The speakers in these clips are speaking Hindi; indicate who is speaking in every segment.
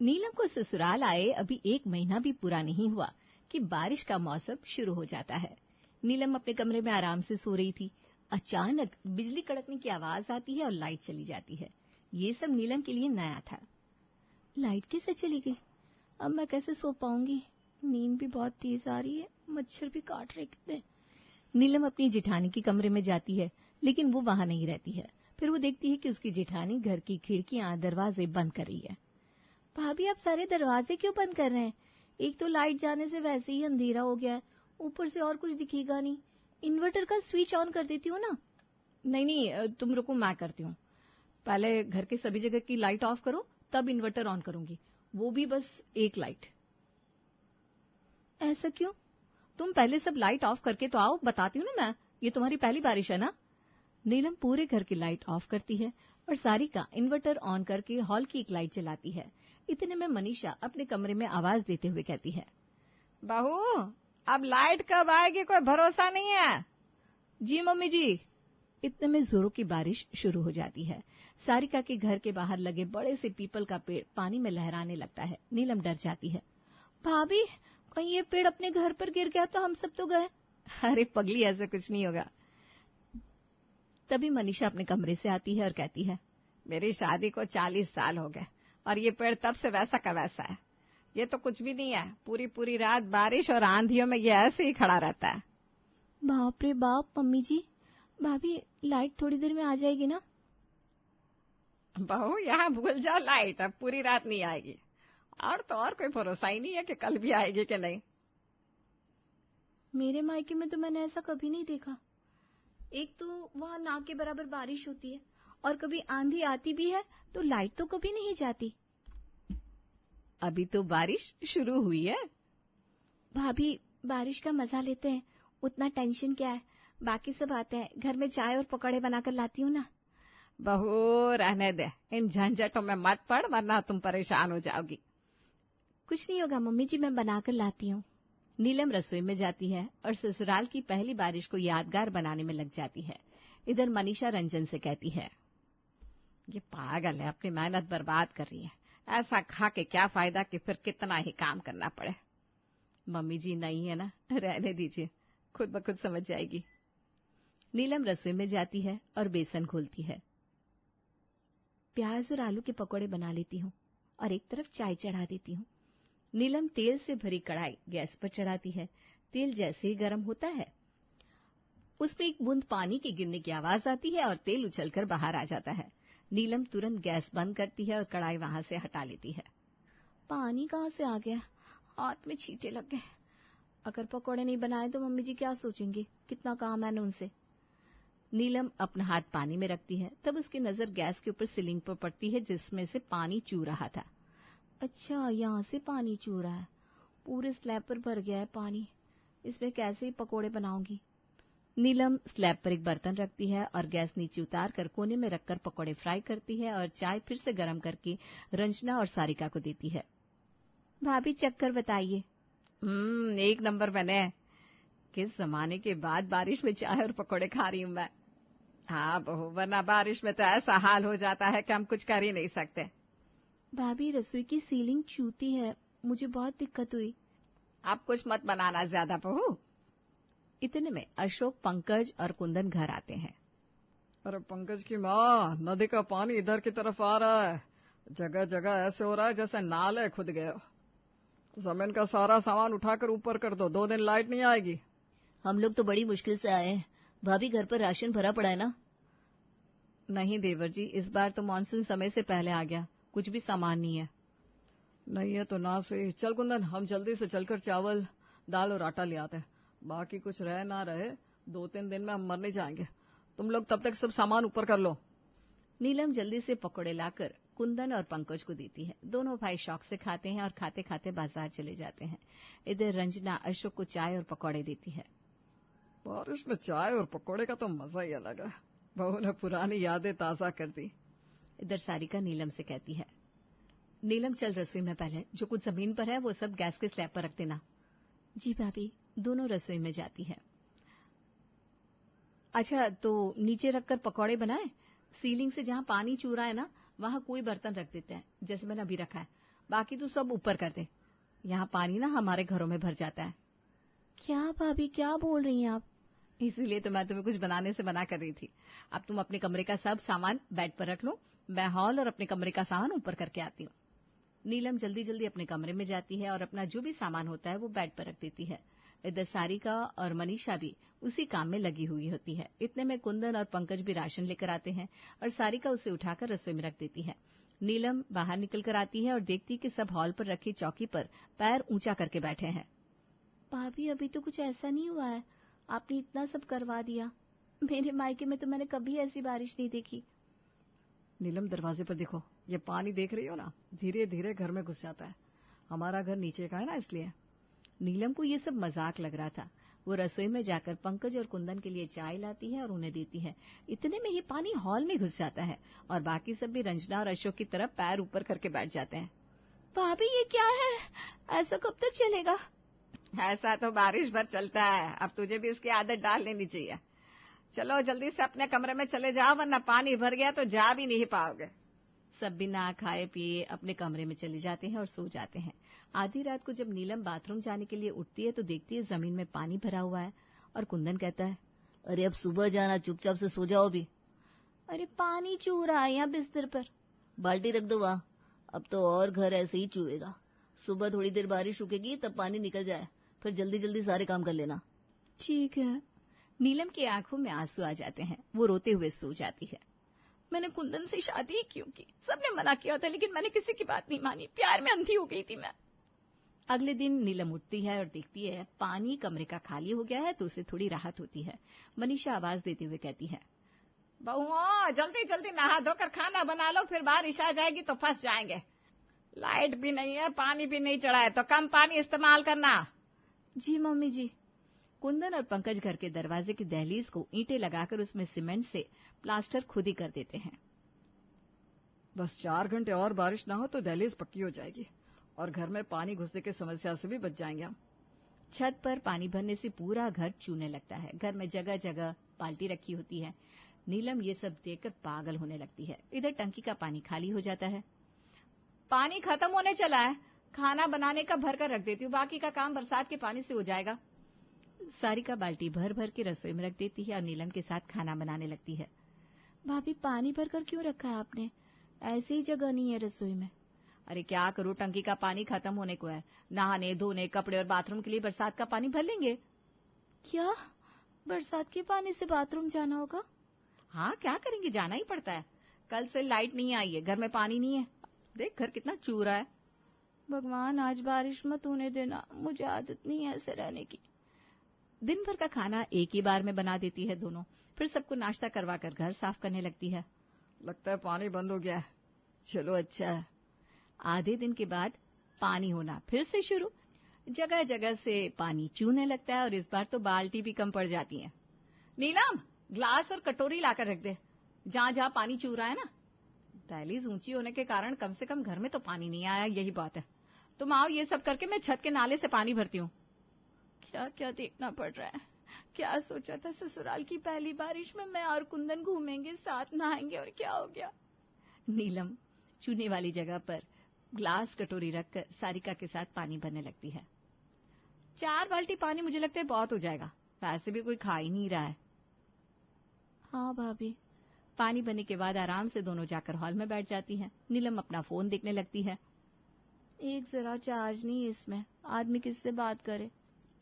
Speaker 1: नीलम को ससुराल आए अभी 1 महीना भी पूरा नहीं हुआ कि बारिश का मौसम शुरू हो जाता है। नीलम अपने कमरे में आराम से सो रही थी। अचानक बिजली कड़कने की आवाज आती है और लाइट चली जाती है। ये सब नीलम के लिए नया था। लाइट कैसे चली गई? अब मैं कैसे सो पाऊंगी? नींद भी बहुत तेज आ रही है, मच्छर भी काट रहे कितने। नीलम अपनी जेठानी के कमरे में जाती है, लेकिन वो वहां नहीं रहती है। फिर वो देखती है कि उसकी जेठानी घर की खिड़कियां दरवाजे बंद कर रही है। भाभी, आप सारे दरवाजे क्यों बंद कर रहे हैं? एक तो लाइट जाने से वैसे ही अंधेरा हो गया है, ऊपर से और कुछ दिखेगा नहीं। इन्वर्टर का स्विच ऑन कर देती हूँ ना। नहीं, तुम रुको, मैं करती हूँ। पहले घर के सभी जगह की लाइट ऑफ करो, तब इन्वर्टर ऑन करूंगी, वो भी बस एक लाइट। ऐसा क्यों? तुम पहले सब लाइट ऑफ करके तो आओ, बताती हूँ ना मैं। ये तुम्हारी पहली बारिश है ना। नीलम पूरे घर की लाइट ऑफ करती है और सारिका इन्वर्टर ऑन करके हॉल की एक लाइट जलाती है। इतने में मनीषा अपने कमरे में आवाज देते हुए कहती है, बहू, अब लाइट कब आएगी कोई भरोसा नहीं है। जी मम्मी जी। इतने में जोरों की बारिश शुरू हो जाती है। सारिका के घर के बाहर लगे बड़े से पीपल का पेड़ पानी में लहराने लगता है। नीलम डर जाती है। भाभी, कहीं ये पेड़ अपने घर पर गिर गया तो हम सब तो गए। अरे पगली, ऐसा कुछ नहीं होगा। तभी मनीषा अपने कमरे से आती है और कहती है, मेरी शादी को 40 साल हो गए और ये पेड़ तब से वैसा का वैसा है। ये तो कुछ भी नहीं है, पूरी पूरी रात बारिश और आंधियों में ये ऐसे ही खड़ा रहता है। बाप रे बाप, मम्मी जी। भाभी, लाइट थोड़ी देर में आ जाएगी ना? बहू, यहाँ भूल जाओ, लाइट अब पूरी रात नहीं आएगी। और तो और कोई भरोसा ही नहीं है कि कल भी आएगी कि नहीं। मेरे मायके में तो मैंने ऐसा कभी नहीं देखा। एक तो वहां नाक के बराबर बारिश होती है और कभी आंधी आती भी है तो लाइट तो कभी नहीं जाती। अभी तो बारिश शुरू हुई है। भाभी, बारिश का मजा लेते हैं, उतना टेंशन क्या है। बाकी सब आते हैं, घर में चाय और पकौड़े बनाकर लाती हूँ ना। बहू, रहने दे, इन झंझटों में मत पड़ वरना तुम परेशान हो जाओगी। कुछ नहीं होगा मम्मी जी, मैं बनाकर लाती हूँ। नीलम रसोई में जाती है और ससुराल की पहली बारिश को यादगार बनाने में लग जाती है। इधर मनीषा रंजन से कहती है, ये पागल है, अपनी मेहनत बर्बाद कर रही है। ऐसा खा के क्या फायदा कि फिर कितना ही काम करना पड़े। मम्मी जी नहीं है ना, रहने दीजिए, खुद ब खुद समझ जाएगी। नीलम रसोई में जाती है और बेसन घोलती है। प्याज और आलू के पकौड़े बना लेती हूँ और एक तरफ चाय चढ़ा देती हूँ। नीलम तेल से भरी कढ़ाई गैस पर चढ़ाती है। तेल जैसे ही गर्म होता है, उसमें एक बूंद पानी के गिरने की आवाज आती है और तेल उछलकर बाहर आ जाता है। नीलम तुरंत गैस बंद करती है और कढ़ाई वहां से हटा लेती है। पानी कहाँ से आ गया? हाथ में छींटे लग गए। अगर पकौड़े नहीं बनाए तो मम्मी जी क्या सोचेंगे, कितना काम है उनसे। नीलम अपना हाथ पानी में रखती है, तब उसकी नजर गैस के ऊपर सीलिंग पर पड़ती है जिसमें से पानी चू रहा था। अच्छा, यहाँ से पानी चू रहा है। पूरे स्लैब पर भर गया है पानी, इसमें कैसे ही पकोड़े बनाऊंगी। नीलम स्लैब पर एक बर्तन रखती है और गैस नीचे उतार कर कोने में रखकर पकोड़े फ्राई करती है और चाय फिर से गर्म करके रंजना और सारिका को देती है। भाभी, चक्कर बताइए। एक नंबर बने। किस जमाने के बाद बारिश में चाय और पकोड़े खा रही हूं मैं। हाँ बहू, वरना बारिश में तो ऐसा हाल हो जाता है कि हम कुछ कर ही नहीं सकते। भाभी, रसोई की सीलिंग चूती है, मुझे बहुत दिक्कत हुई। आप कुछ मत बनाना ज्यादा बहू। इतने में अशोक, पंकज और कुंदन घर आते हैं। अरे पंकज की माँ, नदी का पानी इधर की तरफ आ रहा है। जगह जगह ऐसे हो रहा है जैसे नाले खुद गए। जमीन का सारा सामान उठाकर ऊपर कर दो, 2 दिन लाइट नहीं आएगी। हम लोग तो बड़ी मुश्किल से आए हैं। भाभी, घर पर राशन भरा पड़ा है ना? नहीं देवर जी, इस बार तो मानसून समय से पहले आ गया, कुछ भी सामान नहीं है। नहीं है तो ना सही। चल कुंदन, हम जल्दी से चलकर चावल, दाल और आटा ले आते हैं। बाकी कुछ रहे ना रहे, 2-3 दिन में हम मर नहीं जाएंगे। तुम लोग तब तक सब सामान ऊपर कर लो। नीलम जल्दी से पकौड़े लाकर कुंदन और पंकज को देती है। दोनों भाई शौक से खाते हैं और खाते खाते बाजार चले जाते हैं। इधर रंजना अशोक को चाय और पकौड़े देती है। बारिश में चाय और पकौड़े का तो मजा ही अलग है। बहू ने पुरानी यादें ताजा कर दी। इधर सारिका नीलम से कहती है, नीलम चल रसोई में, पहले जो कुछ जमीन पर है वो सब गैस के स्लैब पर रख देना। जी भाभी। दोनों रसोई में जाती है। अच्छा, तो नीचे रखकर पकौड़े बनाए। सीलिंग से जहां पानी चू रहा है ना, वहां कोई बर्तन रख देते हैं, जैसे मैंने अभी रखा है। बाकी तू सब ऊपर कर दे, यहाँ पानी ना हमारे घरों में भर जाता है।
Speaker 2: क्या भाभी, क्या बोल रही हैं आप?
Speaker 1: इसीलिए तो मैं तुम्हें कुछ बनाने से मना कर रही थी। अब तुम अपने कमरे का सब सामान बेड पर रख लो, मैं हॉल और अपने कमरे का सामान ऊपर करके आती हूँ। नीलम जल्दी जल्दी अपने कमरे में जाती है और अपना जो भी सामान होता है वो बेड पर रख देती है। इधर सारिका और मनीषा भी उसी काम में लगी हुई होती है। इतने में कुंदन और पंकज भी राशन लेकर आते हैं और सारिका उसे उठाकर रसोई में रख देती है। नीलम बाहर निकल कर आती है और देखती कि सब हॉल पर रखी चौकी पर पैर ऊंचा करके बैठे हैं।
Speaker 2: भाभी, अभी तो कुछ ऐसा नहीं हुआ है, आपने इतना सब करवा दिया। मेरे मायके में तो मैंने कभी ऐसी बारिश नहीं देखी।
Speaker 1: नीलम, दरवाजे पर देखो, ये पानी देख रही हो ना, धीरे धीरे घर में घुस जाता है। हमारा घर नीचे का है ना, इसलिए। नीलम को ये सब मजाक लग रहा था। वो रसोई में जाकर पंकज और कुंदन के लिए चाय लाती है और उन्हें देती है। इतने में ये पानी हॉल में घुस जाता है और बाकी सब भी रंजना और अशोक की तरफ पैर ऊपर करके बैठ जाते हैं।
Speaker 2: भाभी, ये क्या है? ऐसा कब तक चलेगा?
Speaker 1: ऐसा तो बारिश भर चलता है, अब तुझे भी इसकी आदत डाल लेनी चाहिए। चलो जल्दी से अपने कमरे में चले जाओ, वरना पानी भर गया तो जा भी नहीं पाओगे। सब बिना खाए पिए अपने कमरे में चले जाते हैं और सो जाते हैं। आधी रात को जब नीलम बाथरूम जाने के लिए उठती है तो देखती है जमीन में पानी भरा हुआ है और कुंदन कहता है,
Speaker 2: अरे अब सुबह जाना, चुपचाप से सो जाओ भी। अरे पानी चू रहा है यहाँ बिस्तर पर, बाल्टी रख दो वहाँ। अब तो और घर ऐसे ही चूएगा। सुबह थोड़ी देर बारिश रुकेगी तब पानी निकल जाए, फिर जल्दी जल्दी सारे काम कर लेना।
Speaker 1: ठीक है। नीलम की आंखों में आंसू आ जाते हैं, वो रोते हुए सो जाती है। मैंने कुंदन से शादी क्यों की? सबने मना किया था लेकिन मैंने किसी की बात नहीं मानी, प्यार में अंधी हो गई थी मैं। अगले दिन नीलम उठती है और देखती है पानी कमरे का खाली हो गया है तो उसे थोड़ी राहत होती है। मनीषा आवाज देते हुए कहती है, बहुओं जल्दी जल्दी नहा धोकर खाना बना लो, फिर बारिश आ जाएगी तो फंस जाएंगे। लाइट भी नहीं है, पानी भी नहीं चढ़ा है, तो कम पानी इस्तेमाल करना।
Speaker 2: जी मम्मी जी।
Speaker 1: कुंदन और पंकज घर के दरवाजे की दहलीज को ईंटें लगाकर उसमें सीमेंट से प्लास्टर खुद ही कर देते हैं। बस 4 घंटे और बारिश ना हो तो दहलीज पक्की हो जाएगी और घर में पानी घुसने की समस्या से भी बच जाएंगे हम। छत पर पानी भरने से पूरा घर चूने लगता है। घर में जगह जगह बाल्टी रखी होती है। नीलम ये सब देखकर पागल होने लगती है। इधर टंकी का पानी खाली हो जाता है। पानी खत्म होने चला है, खाना बनाने का भर कर रख देती हूँ, बाकी का काम बरसात के पानी से हो जाएगा। सारिका बाल्टी भर भर के रसोई में रख देती है और नीलम के साथ खाना बनाने लगती है।
Speaker 2: भाभी, पानी भरकर क्यों रखा है आपने? ऐसी ही जगह नहीं है रसोई में।
Speaker 1: अरे क्या करूं, टंकी का पानी खत्म होने को है। नहाने धोने, कपड़े और बाथरूम के लिए बरसात का पानी भर लेंगे।
Speaker 2: क्या बरसात के पानी से बाथरूम जाना होगा?
Speaker 1: हाँ, क्या करेंगे, जाना ही पड़ता है। कल से लाइट नहीं आई है, घर में पानी नहीं है। देख घर कितना चू रहा है।
Speaker 2: भगवान आज बारिश मत होने देना, मुझे आदत नहीं है ऐसे रहने की।
Speaker 1: दिन भर का खाना एक ही बार में बना देती है दोनों, फिर सबको नाश्ता करवाकर घर साफ करने लगती है। लगता है पानी बंद हो गया है, चलो अच्छा है। आधे दिन के बाद पानी होना फिर से शुरू। जगह जगह से पानी चूने लगता है और इस बार तो बाल्टी भी कम पड़ जाती है। नीलम, ग्लास और कटोरी लाकर रख दे, जहां जहां पानी चू रहा है ना। दहलीज ऊंची होने के कारण कम से कम घर में तो पानी नहीं आया, यही बात है। तुम आओ, ये सब करके मैं छत के नाले से पानी भरती हूँ।
Speaker 2: क्या क्या देखना पड़ रहा है। क्या सोचा था ससुराल की पहली बारिश में मैं और कुंदन घूमेंगे, साथ नहाएंगे, और क्या हो गया।
Speaker 1: नीलम चूने वाली जगह पर ग्लास कटोरी रखकर सारिका के साथ पानी भरने लगती है। 4 बाल्टी पानी मुझे लगता है बहुत हो जाएगा, वैसे भी कोई खा ही नहीं रहा है।
Speaker 2: हाँ भाभी।
Speaker 1: पानी भरने के बाद आराम से दोनों जाकर हॉल में बैठ जाती हैं। नीलम अपना फोन देखने लगती है।
Speaker 2: एक जरा चार्ज नहीं है इसमें, आदमी किससे बात करे।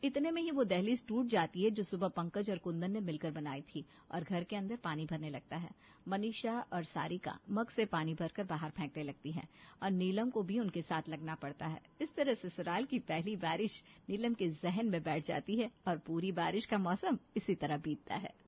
Speaker 1: इतने में ही वो दहलीज टूट जाती है जो सुबह पंकज और कुंदन ने मिलकर बनाई थी और घर के अंदर पानी भरने लगता है। मनीषा और सारिका मग से पानी भरकर बाहर फेंकने लगती हैं और नीलम को भी उनके साथ लगना पड़ता है। इस तरह ससुराल की पहली बारिश नीलम के जहन में बैठ जाती है और पूरी बारिश का मौसम इसी तरह बीतता है।